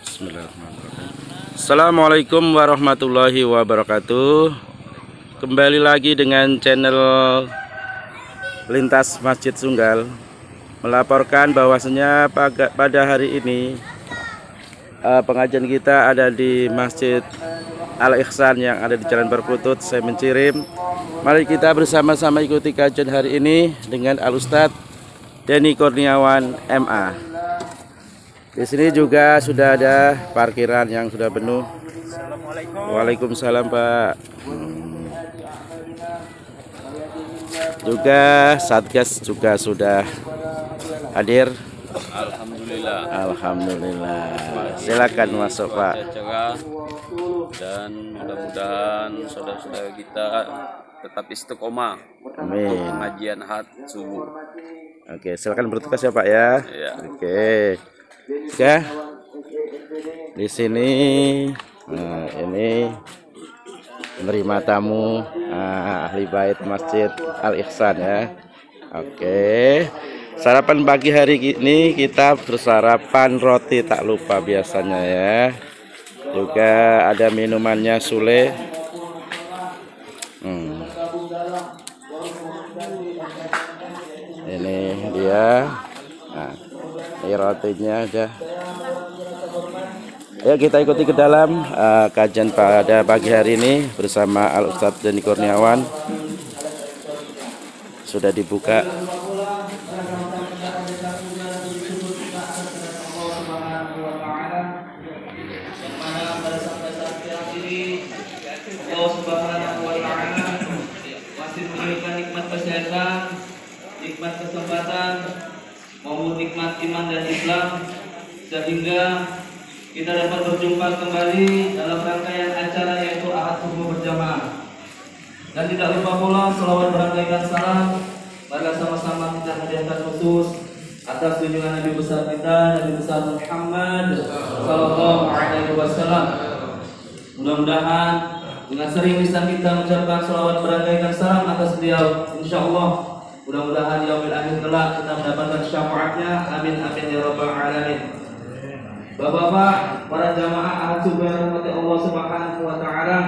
Bismillahirrahmanirrahim. Assalamualaikum warahmatullahi wabarakatuh. Kembali lagi dengan channel Lintas Masjid Sunggal, melaporkan bahwasanya pada hari ini pengajian kita ada di Masjid Al-Ihsan yang ada di Jalan Perkutut, Semencirim. Mari kita bersama-sama ikuti kajian hari ini dengan Al-Ustadz Denny Kurniawan MA. Di sini juga sudah ada parkiran yang sudah penuh. Waalaikumsalam Pak. Juga Satgas juga sudah hadir. Alhamdulillah. Alhamdulillah. Silakan masuk Pak. Dan mudah-mudahan saudara-saudara kita tetap istiqomah Amin. untuk pengajian had subuh. Oke, silakan bertugas ya Pak ya. Ya. Oke. Ya. Di sini ini menerima tamu ahli bait Masjid Al-Ihsan ya. Oke. Sarapan pagi hari ini kita bersarapan roti tak lupa biasanya ya. Juga ada minumannya Sule. Ini dia. Nah, ini rotinya aja. Ayo kita ikuti ke dalam kajian pada pagi hari ini bersama Al-Ustadz Denny Kurniawan. Sudah dibuka. Masih memberikan nikmat kesehatan, nikmat kesempatan, maupun nikmat iman dan Islam, sehingga kita dapat berjumpa kembali dalam rangkaian acara yaitu Ahad Subuh berjamaah. Dan tidak lupa pula selawat berangkaikan salam, mari sama-sama kita hadiahkan khusus atas junjungan Nabi besar kita, Nabi besar Muhammad sallallahu alaihi wasallam. Mudah-mudahan dengan sering lisan kita mengucapkan selawat berangkaikan salam atas beliau, insyaallah mudah-mudahan yaumil akhir kelak kita mendapatkan syafaatnya. Amin amin ya rabbal alamin. Bapak-bapak, para jamaah ahad subuh yang dirahmati Allah Subhanahu wa taala.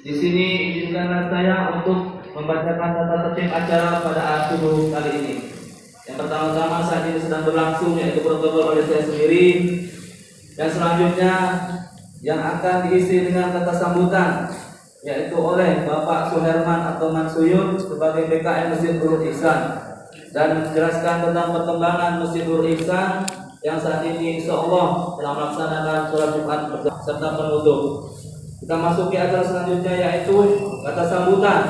Di sini izinkanlah saya untuk membacakan tata tertib acara pada ahad subuh kali ini. Yang pertama-tama saat ini sedang berlangsung yaitu protokol oleh saya sendiri, dan selanjutnya yang akan diisi dengan kata sambutan yaitu oleh Bapak Suherman atau Mansuyun sebagai BKM Masjid Nurul Ihsan, dan menjelaskan tentang perkembangan Masjid Nurul Ihsan yang saat ini insya Allah telah melaksanakan sholat Jumat serta penutup. Kita masuki acara selanjutnya yaitu kata sambutan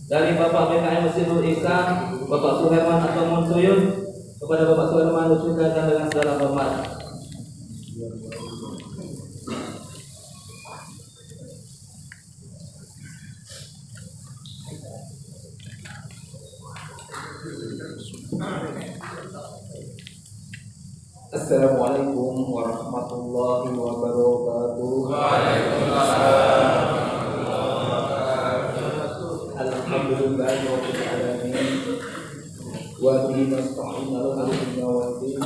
dari Bapak BKM Masjid Nurul Ihsan, Bapak Suherman atau Mansuyun. Kepada Bapak Suherman dipersilakan dengan segala hormat. Assalamualaikum warahmatullahi wabarakatuh. Waalaikumsalam. Alhamdulillahirabbil alamin. Wa bihi nasta'in ala dunya waddin.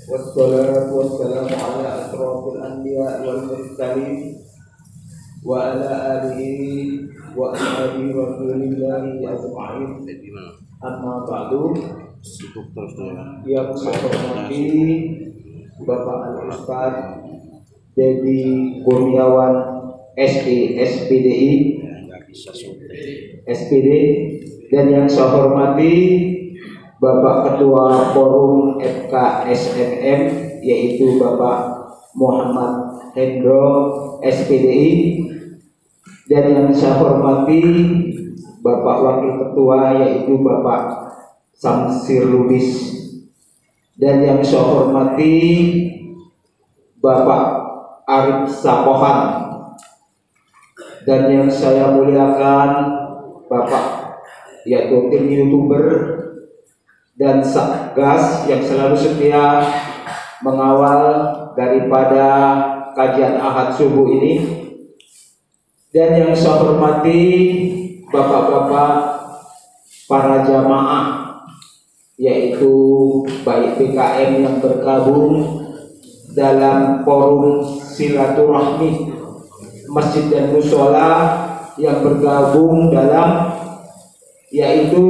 Wassalatu wassalamu ala asrofil anbiya wal mursalin wa ala alihi wa ashabihi rasulillahi ajma'in. Amma ba'du. Yang saya hormati Bapak Al-Ustadz Denny Kurniawan SPDI SPD, dan yang saya hormati Bapak Ketua Forum FKSNM yaitu Bapak Muhammad Hendro SPDI, dan yang saya hormati Bapak Wakil Ketua yaitu Bapak Samsir Lubis, dan yang saya hormati Bapak Arif Sapohan, dan yang saya muliakan Bapak yaitu tim YouTuber dan Satgas yang selalu setia mengawal daripada kajian Ahad subuh ini, dan yang saya hormati Bapak-bapak para jamaah yaitu baik PKM yang bergabung dalam forum silaturahmi masjid dan mushola yang bergabung dalam, yaitu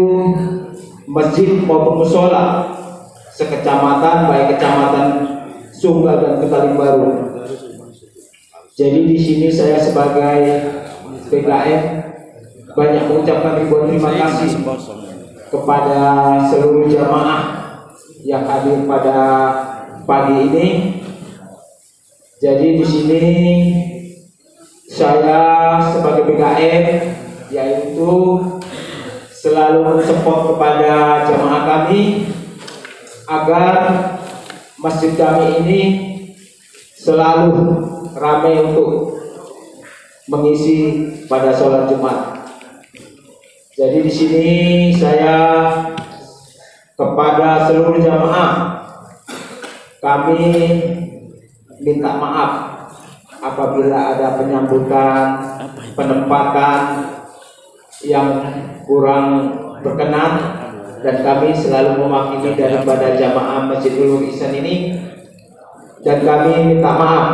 masjid maupun mushola sekecamatan, baik kecamatan Sunggal dan Ketaling Baru. Jadi di sini saya sebagai PKM banyak mengucapkan ribuan terima kasih kepada seluruh jamaah yang hadir pada pagi ini. Jadi di sini saya sebagai PKM yaitu selalu mensupport kepada jamaah kami agar masjid kami ini selalu ramai untuk mengisi pada sholat Jumat. Jadi di sini saya kepada seluruh jamaah kami minta maaf apabila ada penyambutan, penempatan yang kurang berkenan, dan kami selalu mewakili daripada jamaah Masjidil Nur Ihsan ini, dan kami minta maaf.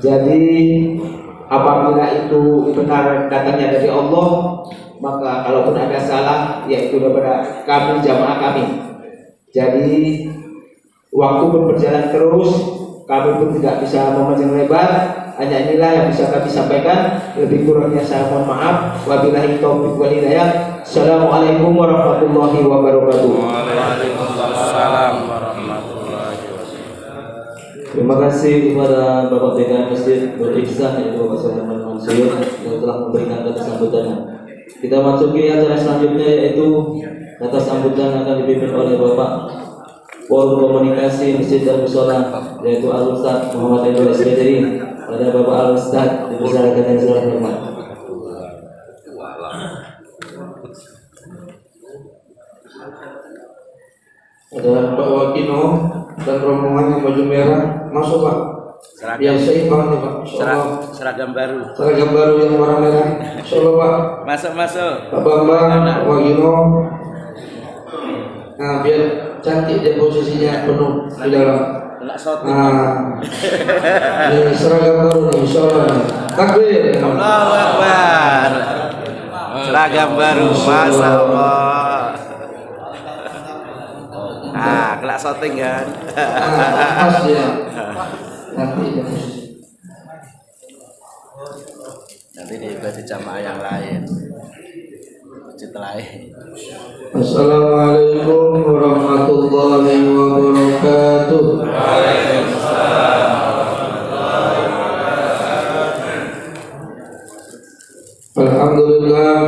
Jadi apabila itu benar datangnya dari Allah, maka kalaupun ada salah yaitu daripada kami jamaah kami. Jadi waktu pun berjalan terus, kami pun tidak bisa memanjang lebar. Hanya inilah yang bisa kami sampaikan. Lebih kurangnya saya mohon maaf. Wabillahi taufiq wal hidayah. Assalamualaikum warahmatullahi wabarakatuh. Waalaikumsalam warahmatullahi wabarakatuh. Terima kasih kepada Bapak PKM Masjid Nur Ihsan yaitu Bapak Sulaiman Mansur yang telah memberikan kata sambutannya. Kita masuki acara selanjutnya, yaitu kata sambutan akan dipimpin oleh Bapak Forum Komunikasi Masjid dan Mushola yaitu Al-Ustaz Muhammad Endul Asbedri. Pada Bapak Al-Ustaz dipersilakan yang salah hormat. Ada Pak Wakino dan rombongan yang baju merah masuk Pak. Biasa banget nih Pak. Seragam baru. Seragam baru yang warna merah. Insyaallah Pak. Masuk. Pak Bambang, Pak Wakino. Nah biar cantik dia posisinya penuh di dalam. Nah, ini seragam baru nih, insyaallah. Takbir. Allahu Akbar. Seragam baru, masya Allah. Ah, kelak syuting kan? Pas dia. Nanti Nanti di jamaah yang lain. Masjid lain. Assalamualaikum warahmatullahi wabarakatuh. Alhamdulillah.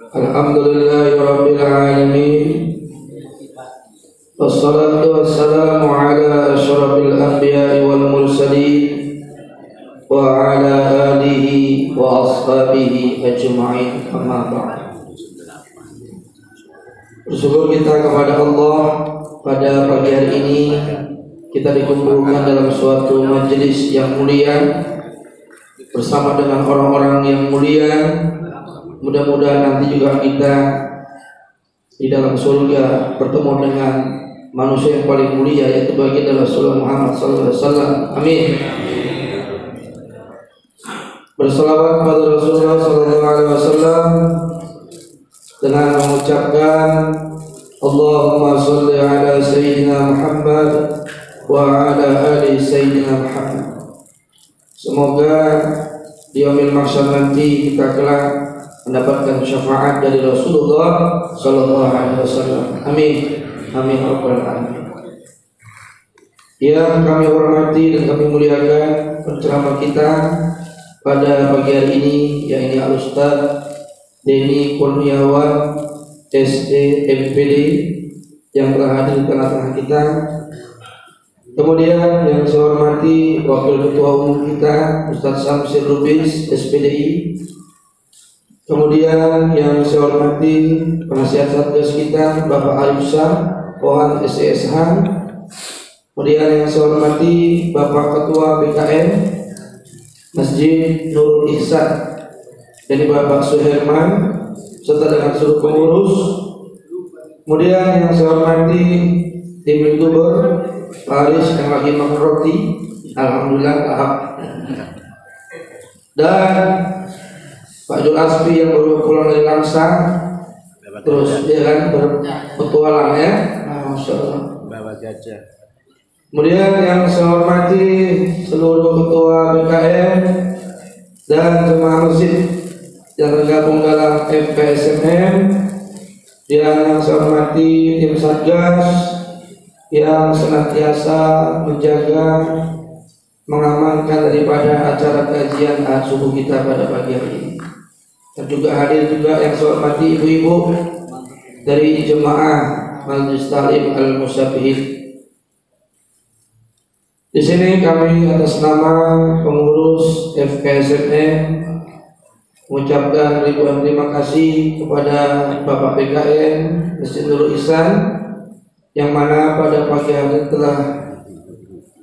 Alhamdulillahirabbil alamin. Wassalatu wassalamu ala asyrafil anbiya'i wal mursalin wa ala alihi wa ashabihi ajma'in, amma ba'd. Bersyukur kita kepada Allah pada pagi hari ini kita dikumpulkan dalam suatu majelis yang mulia bersama dengan orang-orang yang mulia. Mudah-mudahan nanti juga kita di dalam surga bertemu dengan manusia yang paling mulia, yaitu baginda Rasulullah Muhammad SAW. Amin. Berselawat kepada Rasulullah SAW dengan mengucapkan Allahumma sholli ala Sayyidina Muhammad wa ala ali Sayyidina Muhammad. Semoga di yaumil mahsyar nanti kita kelak mendapatkan syafaat dari Rasulullah sallallahu alaihi wasallam. Amin. Amin rabbal alamin. Yang kami hormati dan kami muliakan penceramah kita pada pagi hari ini, yaitu Al-Ustaz Denny Kurniawan SD MPD yang telah hadir di tengah-tengah kita. Kemudian yang saya hormati Wakil Ketua Umum kita Ustaz Samsir Lubis SPDI. Kemudian yang saya hormati penasihat Satgas kita Bapak Arif Syah Pohan SESH. Kemudian yang saya hormati Bapak Ketua BKM Masjid Nur Ihsan, jadi Bapak Suherman serta dengan seluruh pengurus. Kemudian yang saya hormati tim youtuber Faris yang lagi makan roti, alhamdulillah tahap. Dan Pak Jul Aspi yang baru pulang dari Langsang, terus dia kan berpetualang ya, Masya Allah. Bawa gajah. Kemudian yang saya hormati seluruh ketua BKM dan jemaah masjid yang tergabung dalam FKSMM, dan yang saya hormati tim Satgas yang senantiasa menjaga, mengamankan daripada acara kajian ahad subuh kita pada pagi hari ini. Dan juga hadir juga yang saya hormati ibu-ibu dari jemaah Majelis Ta'lim Al-Musyafihin. Di sini kami atas nama pengurus FKSMM mengucapkan ribuan terima kasih kepada Bapak BKM Masjid Nurul Ihsan yang mana pada pagi hari telah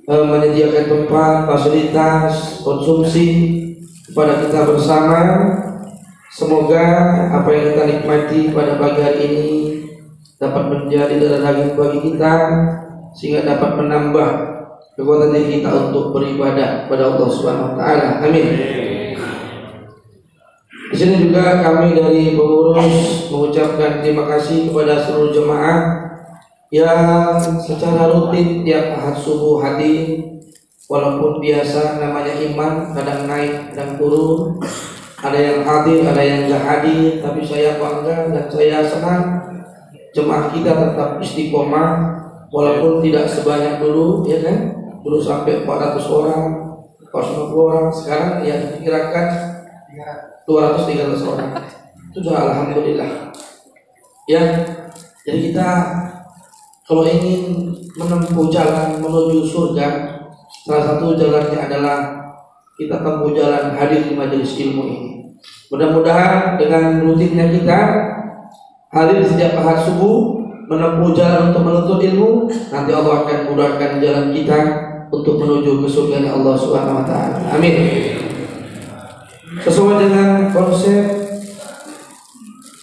menyediakan tempat, fasilitas, konsumsi kepada kita bersama. Semoga apa yang kita nikmati pada pagi hari ini dapat menjadi darah daging bagi kita, sehingga dapat menambah kekuatan diri kita untuk beribadah kepada Allah Subhanahu wa taala. Amin. Di sini juga kami dari pengurus mengucapkan terima kasih kepada seluruh jemaah yang secara rutin tiap ahad subuh hadir. Walaupun biasa namanya iman, kadang naik, kadang turun. Ada yang hadir, ada yang enggak hadir, tapi saya bangga dan saya senang jemaah kita tetap istiqomah walaupun tidak sebanyak dulu, ya kan? Dulu sampai 400 orang, 450 orang, sekarang ya diperkirakan 200-300 orang. Itu sudah alhamdulillah. Ya, jadi kita kalau ingin menempuh jalan menuju surga, salah satu jalannya adalah kita tempuh jalan hadir di majelis ilmu ini. Mudah-mudahan dengan rutinnya kita hadir setiap ahad subuh, menempuh jalan untuk menuntut ilmu, nanti Allah akan mudahkan jalan kita untuk menuju ke surga Allah Subhanahu wa taala. Amin. Sesuai dengan konsep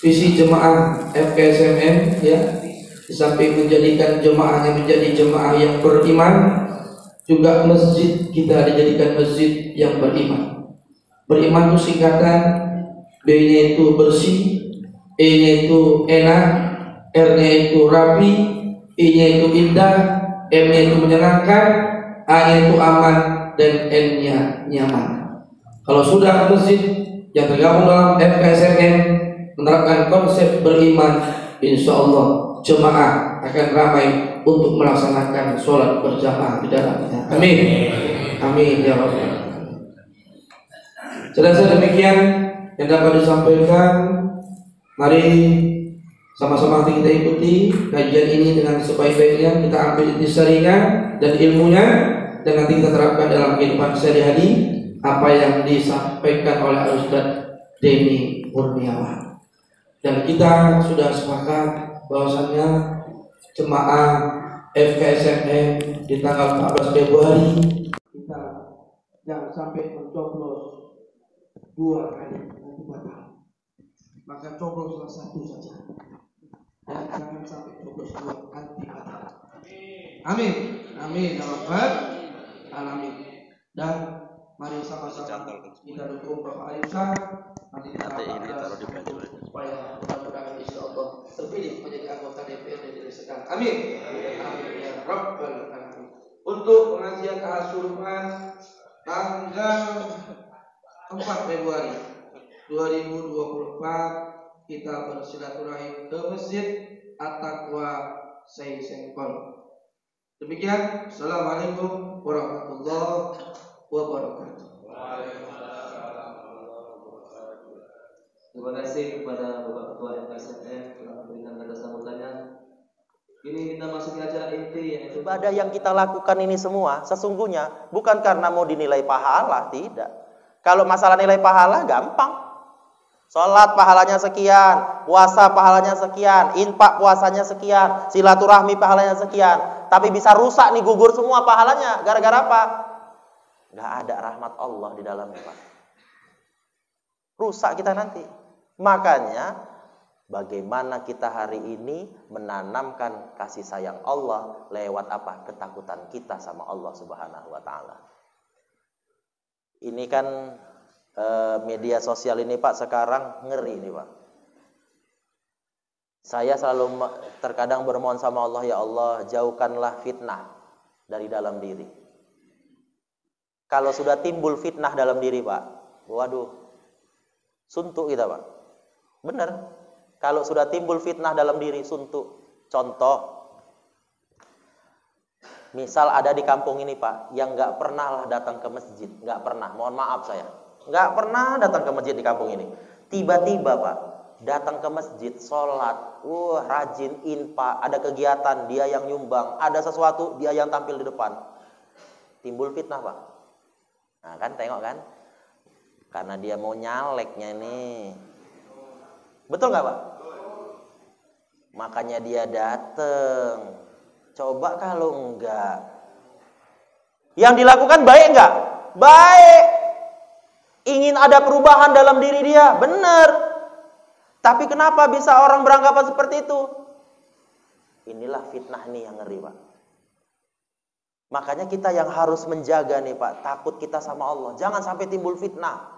visi jemaah FKSMM, ya, di samping menjadikan jemaahnya menjadi jemaah yang beriman, juga masjid kita dijadikan masjid yang beriman. Beriman itu singkatan, B-nya itu bersih, E-nya itu enak, R-nya itu rapi, I-nya itu indah, M-nya itu menyenangkan, A-nya itu aman, dan N-nya nyaman. Kalau sudah masjid yang tergabung dalam FKSMM menerapkan konsep beriman, insya Allah jemaah akan ramai untuk melaksanakan sholat berjamaah di dalamnya. Amin. Amin ya Rabbal. Sedang demikian yang dapat disampaikan. Mari sama-sama kita ikuti kajian ini dengan sebaik-baiknya. Kita ambil intisarinya dan ilmunya, dan nanti kita terapkan dalam kehidupan sehari-hari apa yang disampaikan oleh Ustaz Denny Kurniawan. Dan kita sudah sepakat bahwasannya jemaah FKSMM di tanggal 14 Februari kita jangan sampai mencoblos 2 kali nanti batal. Maka cobloslah 1 saja. Dan jangan sampai coblos 2 nanti batal. Amin. Amin ya rabbal alamin. Dan mari sama-sama kita dukung Bapak Alisa. Nanti ini taruh di baju supaya mudah-mudahan insyaallah terpilih menjadi anggota DPRD dari Sedang. Amin. Amin ya rabbal alamin. Untuk pengajian Al-Surman tanggal 4 Februari 2024 kita bersilaturahim ke Masjid At-Taqwa Saisengkol. Demikian. Assalamualaikum warahmatullahi wabarakatuh. Terima kasih kepada Bapak Ketua FKSMM telah memberikan kata sambutannya. Ini kita masuk ke acara inti, yaitu ibadah yang kita lakukan ini semua sesungguhnya bukan karena mau dinilai pahala, tidak. Kalau masalah nilai pahala gampang. Sholat pahalanya sekian, puasa pahalanya sekian, infak puasanya sekian, silaturahmi pahalanya sekian. Tapi bisa rusak nih, gugur semua pahalanya. Gara-gara apa? Gak ada rahmat Allah di dalamnya, Pak. Rusak kita nanti. Makanya Bagaimana kita hari ini menanamkan kasih sayang Allah lewat apa? Ketakutan kita sama Allah Subhanahu wa taala. Ini kan media sosial ini Pak sekarang ngeri nih Pak. Saya selalu terkadang bermohon sama Allah, ya Allah jauhkanlah fitnah dari dalam diri. Kalau sudah timbul fitnah dalam diri Pak, waduh, suntuk kita Pak. Benar. Kalau sudah timbul fitnah dalam diri, suntuk. Contoh, misal ada di kampung ini Pak, yang nggak pernah lah datang ke masjid, nggak pernah. Mohon maaf saya, nggak pernah datang ke masjid di kampung ini. Tiba-tiba Pak, datang ke masjid, sholat, rajin, infak, ada kegiatan, dia yang nyumbang, ada sesuatu, dia yang tampil di depan. Timbul fitnah Pak. Nah kan tengok kan, karena dia mau nyaleknya nih, betul nggak Pak? Makanya dia dateng. Coba kalau enggak, yang dilakukan baik enggak? Baik. Ingin ada perubahan dalam diri dia, benar. Tapi kenapa bisa orang beranggapan seperti itu? Inilah fitnah nih yang ngeri Pak. Makanya kita yang harus menjaga nih Pak, takut kita sama Allah. Jangan sampai timbul fitnah.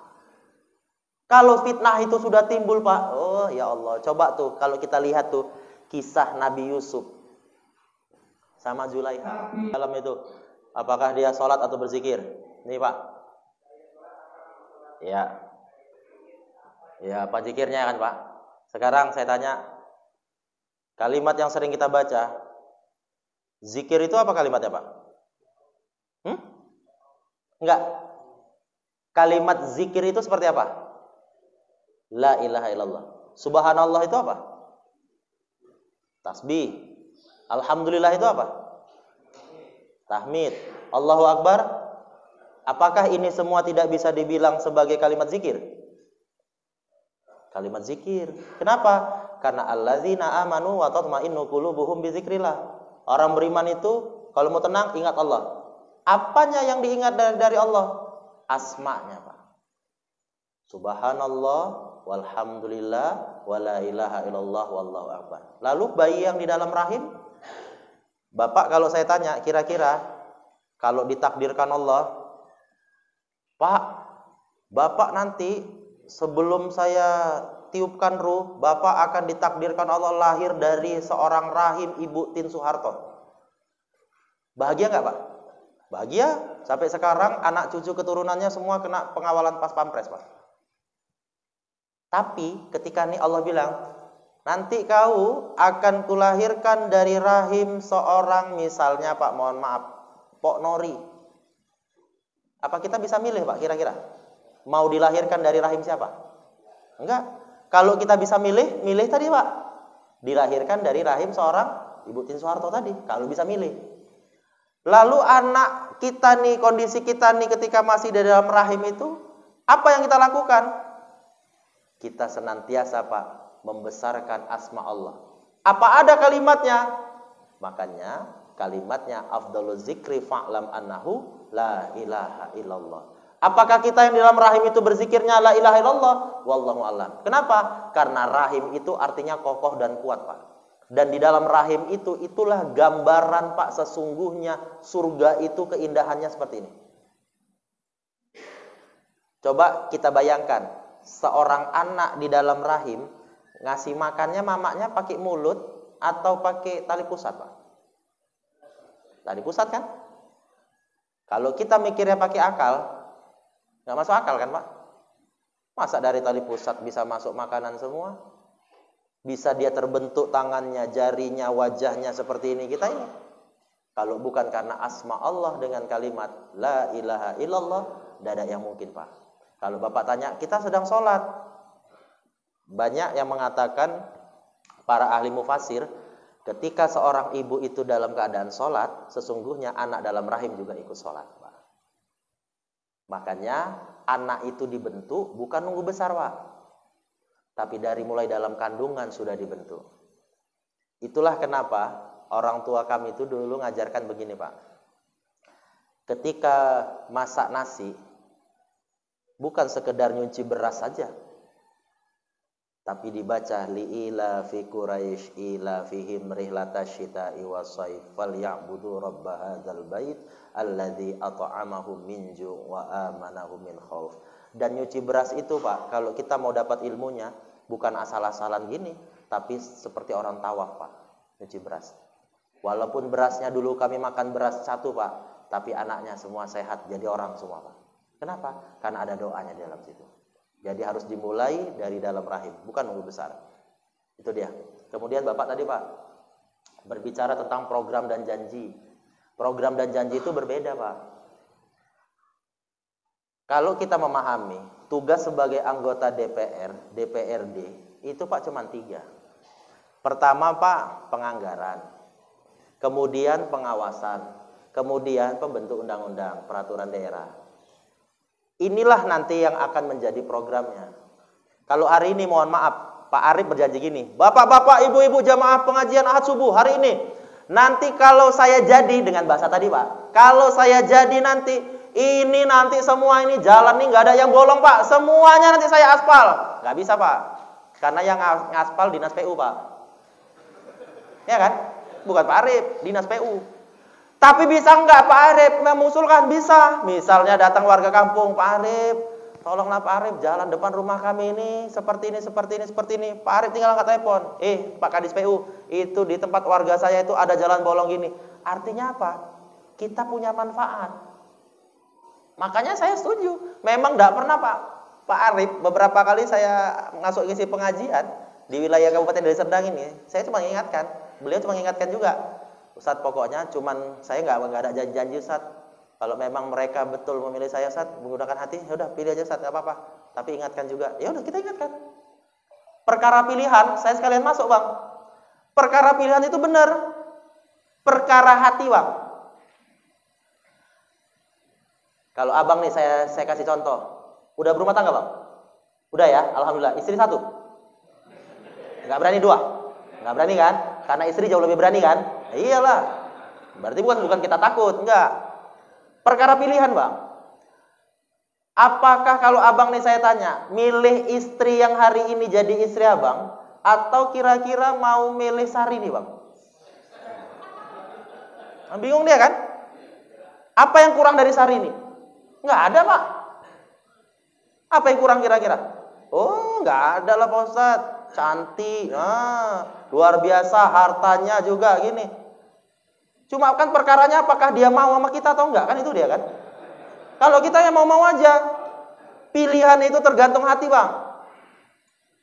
Kalau fitnah itu sudah timbul Pak, oh ya Allah, coba tuh kalau kita lihat tuh kisah Nabi Yusuf sama Zulaiha dalam itu, apakah dia sholat atau berzikir? Nih Pak, ya apa zikirnya kan Pak? Sekarang saya tanya, kalimat yang sering kita baca, zikir itu apa kalimatnya Pak? Enggak. Kalimat zikir itu seperti apa? La ilaha illallah. Subhanallah itu apa? Tasbih. Alhamdulillah itu apa? Tahmid. Allahu Akbar. Apakah ini semua tidak bisa dibilang sebagai kalimat zikir? Kalimat zikir. Kenapa? Karena allazina amanu wa tatma'innu qulubuhum bi dzikrillah. Orang beriman itu kalau mau tenang ingat Allah. Apanya yang diingat dari Allah? Asma'nya Pak. Subhanallah walhamdulillah wala ilaha illallah wallahu akbar. Lalu bayi yang di dalam rahim, Bapak kalau saya tanya, kira-kira kalau ditakdirkan Allah, Pak, Bapak nanti sebelum saya tiupkan ruh, Bapak akan ditakdirkan Allah lahir dari seorang rahim Ibu Tin Soeharto. Bahagia nggak Pak? Bahagia. Sampai sekarang anak cucu keturunannya semua kena pengawalan pas pampres Pak. Tapi ketika nih Allah bilang, nanti kau akan kulahirkan dari rahim seorang, misalnya Pak, mohon maaf, Pok Nori. Apa kita bisa milih Pak kira-kira? Mau dilahirkan dari rahim siapa? Enggak. Kalau kita bisa milih tadi Pak. Dilahirkan dari rahim seorang Ibu Tin Soeharto tadi, kalau bisa milih. Lalu anak kita nih, kondisi kita nih ketika masih di dalam rahim itu, apa yang kita lakukan? Kita senantiasa Pak membesarkan asma Allah. Apa ada kalimatnya? Makanya kalimatnya afdhaluz zikri fa'lam annahu la ilaha illallah. Apakah kita yang di dalam rahim itu berzikirnya la ilaha illallah? Wallahu a'lam. Kenapa? Karena rahim itu artinya kokoh dan kuat Pak. Dan di dalam rahim itu, itulah gambaran Pak, sesungguhnya surga itu keindahannya seperti ini. Coba kita bayangkan, seorang anak di dalam rahim, ngasih makannya mamaknya pakai mulut atau pakai tali pusat Pak? Tali pusat kan? Kalau kita mikirnya pakai akal, nggak masuk akal kan Pak? Masa dari tali pusat bisa masuk makanan semua? Bisa dia terbentuk tangannya, jarinya, wajahnya seperti ini kita ini. Kalau bukan karena asma Allah dengan kalimat la ilaha illallah, tidak ada yang mungkin Pak. Kalau Bapak tanya, kita sedang sholat. Banyak yang mengatakan, para ahli mufasir, ketika seorang ibu itu dalam keadaan sholat, sesungguhnya anak dalam rahim juga ikut sholat Pak. Makanya anak itu dibentuk bukan nunggu besar Pak, tapi dari mulai dalam kandungan sudah dibentuk. Itulah kenapa orang tua kami itu dulu ngajarkan begini Pak. Ketika masak nasi, bukan sekedar nyuci beras saja. Tapi dibaca li'ila fi Quraisy ila fihim rihlatash syita'i was-shaif falyabudu rabb hadzal bait alladzi at'amahum min ju' wa amanahum min khauf. Dan nyuci beras itu, Pak, kalau kita mau dapat ilmunya bukan asal-asalan gini, tapi seperti orang tawaf, Pak, nyuci beras. Walaupun berasnya dulu kami makan beras satu, Pak, tapi anaknya semua sehat jadi orang semua, Pak. Kenapa? Karena ada doanya di dalam situ. Jadi harus dimulai dari dalam rahim, bukan nunggu besar. Itu dia. Kemudian Bapak tadi, Pak, berbicara tentang program dan janji. Program dan janji itu berbeda, Pak. Kalau kita memahami tugas sebagai anggota DPR, DPRD, itu Pak cuma 3. Pertama, Pak, penganggaran. Kemudian pengawasan. Kemudian pembentuk undang-undang, peraturan daerah. Inilah nanti yang akan menjadi programnya. Kalau hari ini mohon maaf, Pak Arif berjanji gini, Bapak-bapak, ibu-ibu jamaah pengajian Ahad subuh hari ini, nanti kalau saya jadi, dengan bahasa tadi, Pak, kalau saya jadi nanti, ini nanti semua ini jalan nih nggak ada yang bolong, Pak, semuanya nanti saya aspal. Nggak bisa, Pak, karena yang ngaspal dinas PU, Pak. Ya kan? Bukan Pak Arif, dinas PU. Tapi bisa nggak Pak Arif mengusulkan? Bisa. Misalnya datang warga kampung, Pak Arif, tolonglah Pak Arif, jalan depan rumah kami ini seperti ini, seperti ini, seperti ini. Pak Arif tinggal angkat telepon. Pak Kadis PU, itu di tempat warga saya itu ada jalan bolong gini. Artinya apa? Kita punya manfaat. Makanya saya setuju. Memang nggak pernah Pak Arif, beberapa kali saya masuk isi pengajian di wilayah Kabupaten Deli Serdang ini, saya cuma mengingatkan. Beliau cuma mengingatkan juga. Ustadz, pokoknya cuman saya nggak ada janji-janji, Ustadz. Kalau memang mereka betul memilih saya, Ustadz, menggunakan hati, ya udah pilih aja, Ustadz, nggak apa-apa. Tapi ingatkan juga, ya udah kita ingatkan. Perkara pilihan, saya sekalian masuk, Bang. Perkara pilihan itu benar. Perkara hati, Bang. Kalau abang nih, saya kasih contoh. Udah berumah tangga, Bang? Udah ya, alhamdulillah. Istri 1? Nggak berani 2? Nggak berani kan? Karena istri jauh lebih berani kan? Iyalah. Berarti bukan kita takut, enggak. Perkara pilihan, Bang. Apakah kalau abang nih saya tanya, milih istri yang hari ini jadi istri abang, atau kira-kira mau milih Sari nih, Bang? Bingung dia kan? Apa yang kurang dari Sari ini? Enggak ada, Pak. Apa yang kurang kira-kira? Oh, enggak ada lah, Pak Ustadz. Cantik, luar biasa, hartanya juga gini. Cuma kan perkaranya apakah dia mau sama kita atau enggak, kan itu dia kan. Kalau kita yang mau aja. Pilihan itu tergantung hati, Bang.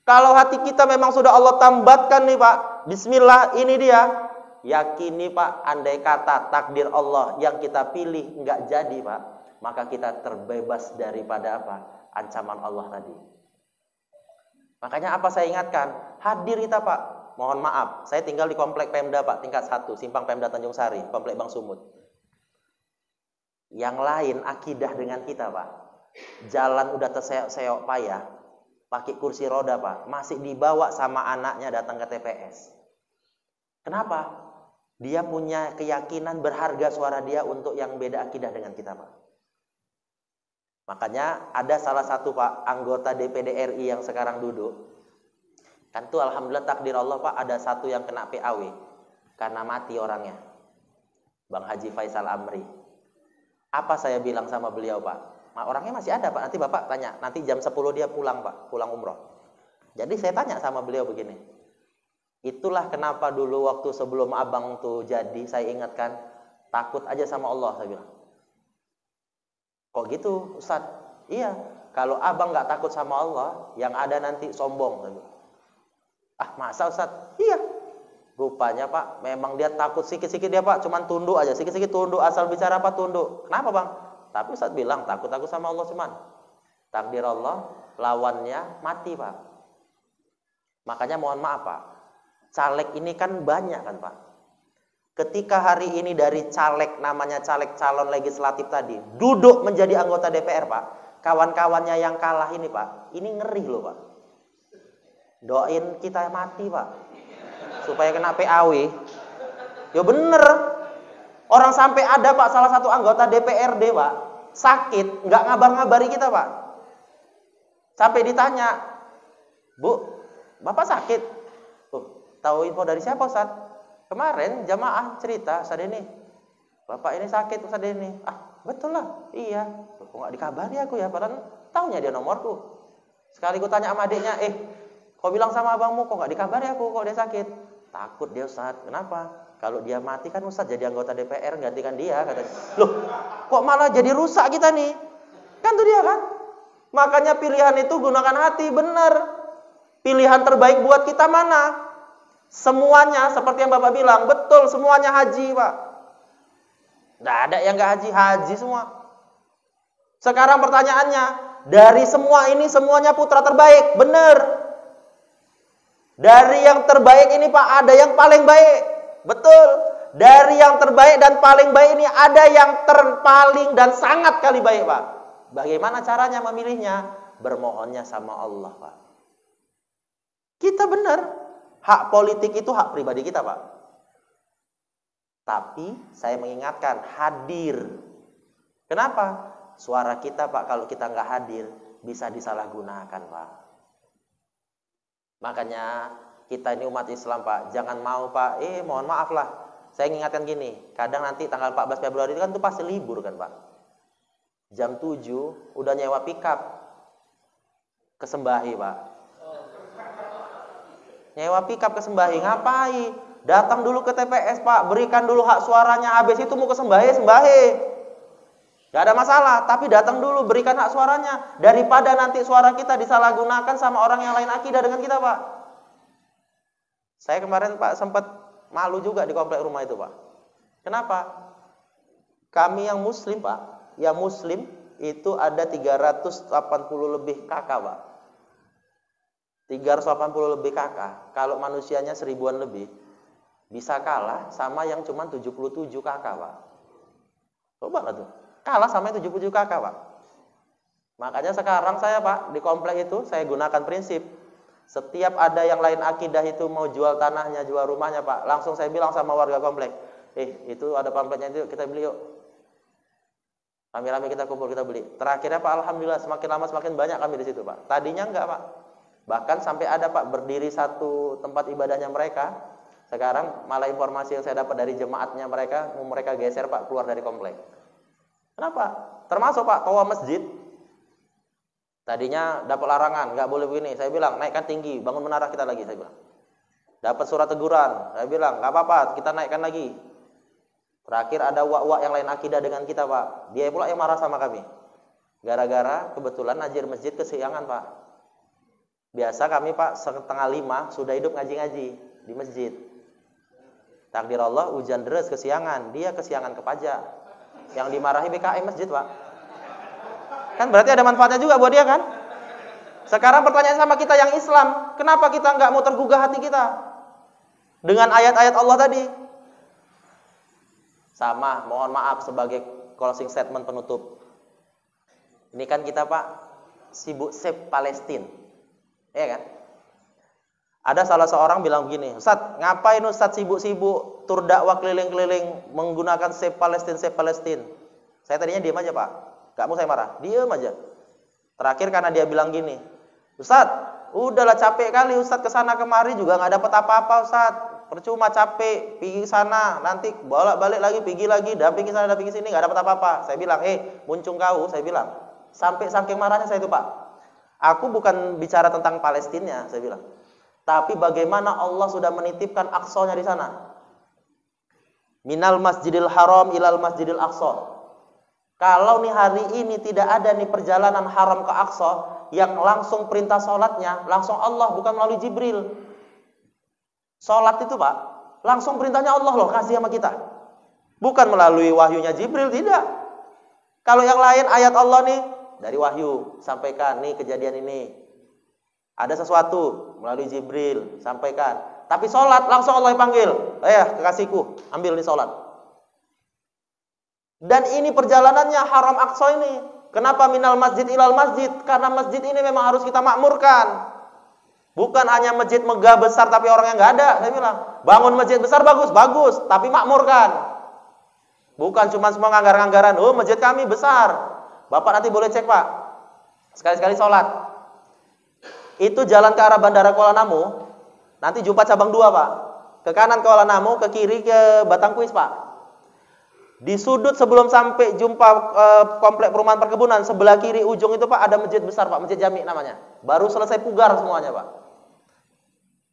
Kalau hati kita memang sudah Allah tambatkan nih, Pak, bismillah, ini dia. Yakini, Pak, andai kata takdir Allah yang kita pilih enggak jadi, Pak, maka kita terbebas daripada apa? Ancaman Allah tadi. Makanya apa saya ingatkan? Hadir kita, Pak. Mohon maaf, saya tinggal di komplek Pemda, Pak, tingkat 1, Simpang Pemda Tanjung Sari, komplek Bang Sumut. Yang lain akidah dengan kita, Pak. Jalan udah terseok-seok payah, pakai kursi roda, Pak, masih dibawa sama anaknya datang ke TPS. Kenapa? Dia punya keyakinan berharga suara dia untuk yang beda akidah dengan kita, Pak. Makanya ada salah satu, Pak, anggota DPD RI yang sekarang duduk. Kan tuh alhamdulillah takdir Allah, Pak, ada satu yang kena PAW karena mati orangnya. Bang Haji Faisal Amri. Apa saya bilang sama beliau, Pak? Orangnya masih ada, Pak. Nanti Bapak tanya. Nanti jam 10 dia pulang, Pak. Pulang umroh. Jadi saya tanya sama beliau begini. Itulah kenapa dulu waktu sebelum abang tuh jadi, saya ingatkan, takut aja sama Allah, saya bilang. Kok gitu, Ustadz? Iya, kalau abang nggak takut sama Allah, yang ada nanti sombong, saya bilang. Ah, masa, Ustadz? Iya. Rupanya, Pak, memang dia takut sikit-sikit dia, Pak. Cuman tunduk aja, sikit-sikit tunduk. Asal bicara apa tunduk. Kenapa, Bang? Tapi Ustadz bilang, takut sama Allah cuman. Takdir Allah, lawannya mati, Pak. Makanya mohon maaf, Pak. Caleg ini kan banyak kan, Pak. Ketika hari ini dari caleg, namanya caleg calon legislatif tadi, duduk menjadi anggota DPR, Pak. Kawan-kawannya yang kalah ini, Pak. Ini ngeri loh, Pak. Doain kita mati, Pak. Supaya kena PAW. Ya bener. Orang sampai ada, Pak, salah satu anggota DPRD, Pak, sakit, nggak ngabar-ngabari kita, Pak. Sampai ditanya, Bu, Bapak sakit? Tahu info dari siapa Ustaz? Kemarin jamaah cerita, Ustaz ini, Bapak ini sakit Ustaz ini. Betul lah, iya. Kok nggak dikabari aku ya, padahal taunya dia nomorku. Sekali ku tanya sama adiknya, kau bilang sama abangmu, kok nggak dikabari aku kalau dia sakit? Takut dia Ustaz, kenapa? Kalau dia mati kan Ustaz jadi anggota DPR, gantikan dia, katanya. Loh, kok malah jadi rusak kita nih? Kan tuh dia kan? Makanya pilihan itu gunakan hati, benar. Pilihan terbaik buat kita mana? Semuanya, seperti yang Bapak bilang, betul, semuanya haji Pak. Nggak ada yang nggak haji, haji semua. Sekarang pertanyaannya, dari semua ini semuanya putra terbaik, benar. Dari yang terbaik ini Pak, ada yang paling baik, betul. Dari yang terbaik dan paling baik ini ada yang terpaling dan sangat kali baik Pak. Bagaimana caranya memilihnya? Bermohonnya sama Allah Pak. Kita benar, hak politik itu hak pribadi kita Pak. Tapi saya mengingatkan, hadir. Kenapa? Suara kita Pak, kalau kita nggak hadir, bisa disalahgunakan Pak. Makanya kita ini umat Islam Pak, jangan mau Pak, mohon maaf lah. Saya mengingatkan gini, kadang nanti tanggal 14 Februari itu kan tuh pasti libur kan Pak. Jam 7 udah nyewa pickup ke Sembahi Pak. Nyewa pickup ke Sembahi, ngapain? Datang dulu ke TPS Pak, berikan dulu hak suaranya, habis itu mau ke Sembahi. Gak ada masalah, tapi datang dulu, berikan hak suaranya. Daripada nanti suara kita disalahgunakan sama orang yang lain akidah dengan kita Pak. Saya kemarin Pak sempat malu juga di komplek rumah itu Pak. Kenapa? Kami yang muslim Pak, yang muslim itu ada 380 lebih kakak Pak. 380 lebih kakak, kalau manusianya 1000-an lebih, bisa kalah sama yang cuma 77 kakak Pak. Coba lah tuh, kalah sama yang 77 kakak Pak. Makanya sekarang saya Pak, di komplek itu saya gunakan prinsip, setiap ada yang lain akidah itu mau jual tanahnya, jual rumahnya Pak, langsung saya bilang sama warga komplek, itu ada pampletnya itu, kita beli yuk. Rame-rame kita kumpul, kita beli. Terakhirnya Pak, alhamdulillah semakin lama semakin banyak kami di situ Pak. Tadinya enggak Pak. Bahkan sampai ada Pak berdiri satu tempat ibadahnya mereka. Sekarang malah informasi yang saya dapat dari jemaatnya mereka, mau mereka geser Pak keluar dari komplek. Kenapa? Termasuk Pak toa masjid. Tadinya dapat larangan, nggak boleh begini. Saya bilang naikkan tinggi, bangun menara kita lagi. Saya bilang. Dapat surat teguran. Saya bilang nggak apa-apa, kita naikkan lagi. Terakhir ada wak-wak yang lain akidah dengan kita Pak. Dia pula yang marah sama kami. Gara-gara kebetulan najir masjid kesiangan Pak. Biasa kami Pak 4:30 sudah hidup ngaji-ngaji di masjid. Takdir Allah hujan deras kesiangan, dia kesiangan ke pajak. Yang dimarahi BKM masjid Pak. Kan berarti ada manfaatnya juga buat dia kan? Sekarang pertanyaan sama kita yang Islam, kenapa kita nggak mau tergugah hati kita dengan ayat-ayat Allah tadi? Sama, mohon maaf sebagai closing statement penutup. Ini kan kita Pak sibuk save Palestina, ya kan? Ada salah seorang bilang begini, Ustaz, ngapain Ustaz sibuk-sibuk tur dakwah keliling-keliling menggunakan save Palestina, save Palestina? Saya tadinya diam aja Pak, gak mau saya marah, diam aja. Terakhir karena dia bilang gini, Ustaz, udahlah capek kali Ustaz kesana kemari juga nggak dapat apa-apa Ustaz, percuma capek, pergi sana, nanti bolak-balik lagi, pergi lagi, dampingi sana, dampingi sini, nggak dapat apa-apa. Saya bilang, muncung kau, saya bilang, sampai saking marahnya saya itu Pak. Aku bukan bicara tentang Palestina, saya bilang. Tapi bagaimana Allah sudah menitipkan Aqsa-nya di sana. Minal Masjidil Haram ilal Masjidil Aqsa. Kalau nih hari ini tidak ada nih perjalanan haram ke Aqsa yang langsung perintah sholatnya, langsung Allah bukan melalui Jibril. Sholat itu Pak, langsung perintahnya Allah loh kasih sama kita. Bukan melalui wahyunya Jibril, tidak. Kalau yang lain ayat Allah nih, dari wahyu, sampaikan nih kejadian ini. Ada sesuatu melalui Jibril, sampaikan. Tapi sholat langsung Allah yang panggil. Kekasihku, ambil nih sholat. Dan ini perjalanannya haram Aqsa ini. Kenapa minal masjid ilal masjid? Karena masjid ini memang harus kita makmurkan. Bukan hanya masjid megah besar tapi orangnya nggak ada. Saya bilang, bangun masjid besar bagus, tapi makmurkan. Bukan cuma semua anggaran-anggaran. Oh, masjid kami besar. Bapak nanti boleh cek Pak. Sekali-sekali sholat. Itu jalan ke arah Bandara Kuala Namu. Nanti jumpa cabang 2, Pak. Ke kanan Kuala Namu, ke kiri ke Batangkuis, Pak. Di sudut sebelum sampai jumpa komplek perumahan perkebunan, sebelah kiri ujung itu, Pak, ada masjid besar, Pak, Masjid Jami namanya. Baru selesai pugar semuanya, Pak.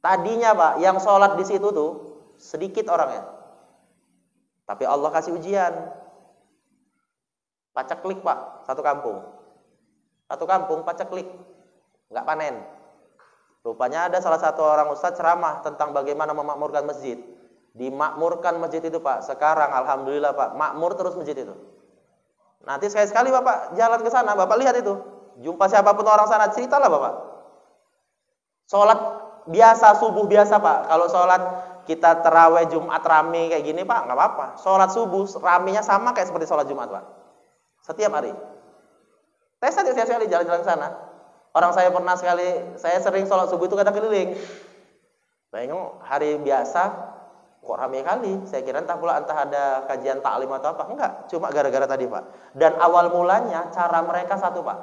Tadinya, Pak, yang sholat di situ tuh sedikit orangnya. Tapi Allah kasih ujian. Paceklik, Pak, satu kampung. Satu kampung paceklik. Nggak panen. Rupanya ada salah satu orang ustadz ceramah tentang bagaimana memakmurkan masjid. Dimakmurkan masjid itu, Pak. Sekarang alhamdulillah, Pak, makmur terus masjid itu. Nanti sekali-sekali Bapak jalan ke sana, Bapak lihat itu. Jumpa siapapun orang sana, ceritalah Bapak. Sholat biasa, subuh biasa, Pak. Kalau sholat kita terawih Jumat rame kayak gini, Pak, nggak apa-apa. Sholat subuh ramenya sama kayak seperti sholat Jumat, Pak. Setiap hari. Saya sekali jalan-jalan ke sana. Orang saya pernah sekali, saya sering sholat subuh itu kadang keliling. Bayangin hari biasa, kok ramai kali. Saya kira entah ada kajian taklim atau apa. Enggak, cuma gara-gara tadi, Pak. Dan awal mulanya cara mereka satu, Pak.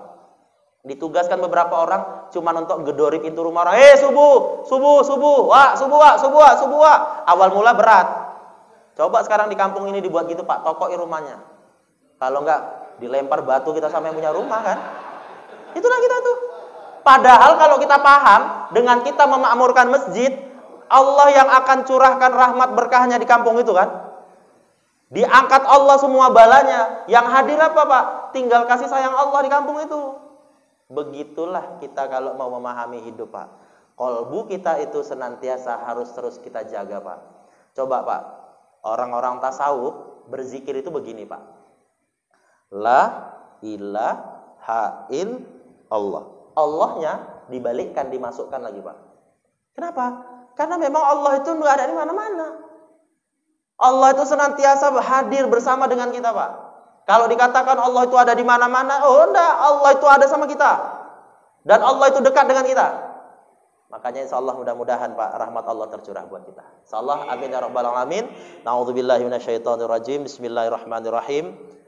Ditugaskan beberapa orang cuma untuk gedori pintu rumah orang. Subuh, subuh, subuh, wah, subuh, wah, subuh, wah, subuh, wah. Awal mula berat. Coba sekarang di kampung ini dibuat gitu, Pak, tokoki rumahnya. Kalau enggak dilempar batu kita sama yang punya rumah kan. Itulah kita tuh. Padahal kalau kita paham dengan kita memakmurkan masjid, Allah yang akan curahkan rahmat berkahnya di kampung itu kan. Diangkat Allah semua balanya. Yang hadir apa, Pak? Tinggal kasih sayang Allah di kampung itu. Begitulah kita kalau mau memahami hidup, Pak. Kolbu kita itu senantiasa harus terus kita jaga, Pak. Coba, Pak, orang-orang tasawuf berzikir itu begini, Pak. La ilaha illallah. Allahnya dibalikkan, dimasukkan lagi, Pak. Kenapa? Karena memang Allah itu nggak ada di mana-mana. Allah itu senantiasa hadir bersama dengan kita, Pak. Kalau dikatakan Allah itu ada di mana-mana, oh enggak, Allah itu ada sama kita. Dan Allah itu dekat dengan kita. Makanya insya Allah mudah-mudahan, Pak, rahmat Allah tercurah buat kita. Insya Allah, amin ya rabbal alamin. Na'udzubillahi minasyaitonirrajim. Bismillahirrahmanirrahim.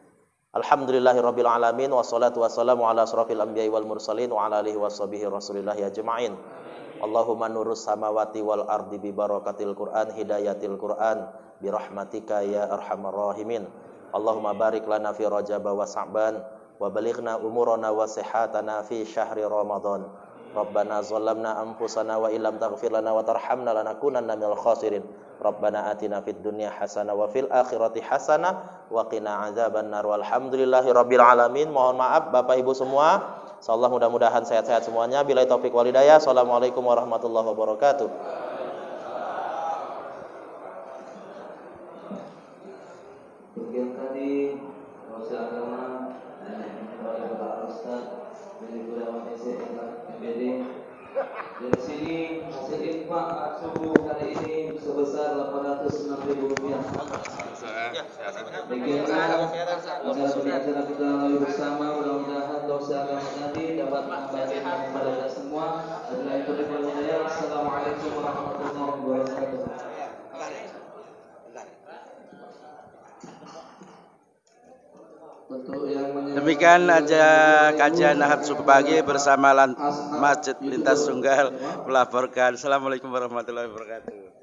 Alhamdulillahirabbil alamin, wassalatu wassalamu ala asrofil anbiya'i wal mursalin wa ala alihi washabihi rasulillahi ajma'in. Allahumma nurus samawati wal ardi bi barakatil Qur'an, hidayatil Qur'an bi rahmatika ya arhamar rahimin. Allahumma barik lana fi Rajab wa Sa'ban wa balighna umurana wa sihatana fi syahri Ramadan. Rabbana zalamna anfusana wa illam taghfir lana wa tarhamna lanakunanna minal khasirin. Rabbana atina fid dunya hasanah wa fil akhirati hasanah wa qina adzabannar. Walhamdulillahi rabbil alamin. Mohon maaf Bapak Ibu semua. Insyaallah mudah-mudahan sehat-sehat semuanya. Billahi taufik wal hidayah. Assalamualaikum warahmatullahi wabarakatuh. Bagian tadi Masyarakat Agama oleh Bapak Ustaz dari Gunawan MPD. Dari sini hasil infak subuh hari ini sebesar Rp806.000. Demikianlah acara kita lalui bersama. Mudah-mudahan dosa agama tadi dapat menambahkan kepada kita semua. Assalamualaikum warahmatullahi wabarakatuh. Demikian aja kajian Ahad subuh pagi bersama Masjid Lintas Tunggal melaporkan. Assalamualaikum warahmatullahi wabarakatuh.